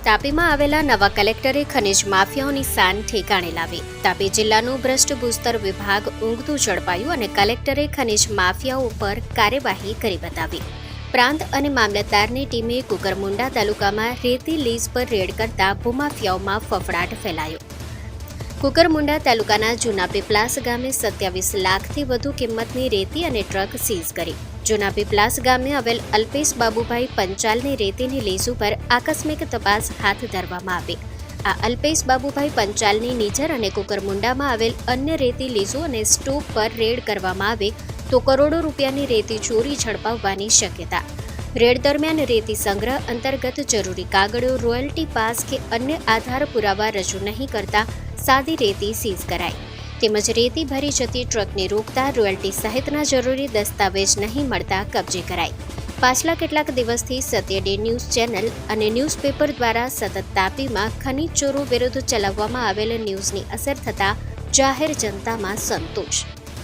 તાપીમાં આવેલા નવા કલેક્ટરે ખનિજ માફિયાઓની શાન ઠેકાણે લાવી. તાપી જિલ્લાનું ભ્રષ્ટ ભૂસ્તર વિભાગ ઊંઘતું ઝડપાયું અને કલેક્ટરે ખનિજ માફિયાઓ પર કાર્યવાહી કરી બતાવી. પ્રાંત અને મામલતદારની ટીમે કુકરમુંડા તાલુકામાં રેતી લીઝ પર રેડ કરતા ભૂમાફિયાઓમાં ફફડાટ ફેલાયો. કુકરમુંડા તાલુકાના જૂના પીપલાસ ગામે 27 લાખથી વધુ કિંમતની રેતી અને ટ્રક સીઝ કરી. જૂના પીપલાસ ગામે આવેલ અલ્પેશ બાબુભાઈ પંચાલની રેતીની લીઝ ઉપર આકસ્મિક તપાસ હાથ ધરવામાં આવી. આ અલ્પેશ બાબુભાઈ પંચાલની નીજર અને કુકરમુંડામાં આવેલ અન્ય રેતી લીઝો અને સ્ટોપ પર રેડ કરવામાં આવે તો કરોડો રૂપિયાની રેતી ચોરી ઝડપાવવાની શક્યતા. રેડ દરમિયાન રેતી સંગ્રહ અંતર્ગત જરૂરી કાગળો, રોયલ્ટી પાસ કે અન્ય આધાર પુરાવા રજૂ નહીં કરતા સાદી રેતી સીઝ કરાઈ. તેમજ રેતી ભરી જતી ટ્રકને રોકતા રોયલ્ટી સહિતના જરૂરી દસ્તાવેજ નહીં મળતા કબજે કરાઈ. પાછલા કેટલાક દિવસથી સત્ય ડે ન્યૂઝ ચેનલ અને ન્યૂઝપેપર દ્વારા સતત તાપીમાં ખનીજ ચોરો વિરુદ્ધ ચલાવવામાં આવેલ ન્યૂઝની અસર થતાં જાહેર જનતામાં સંતોષ.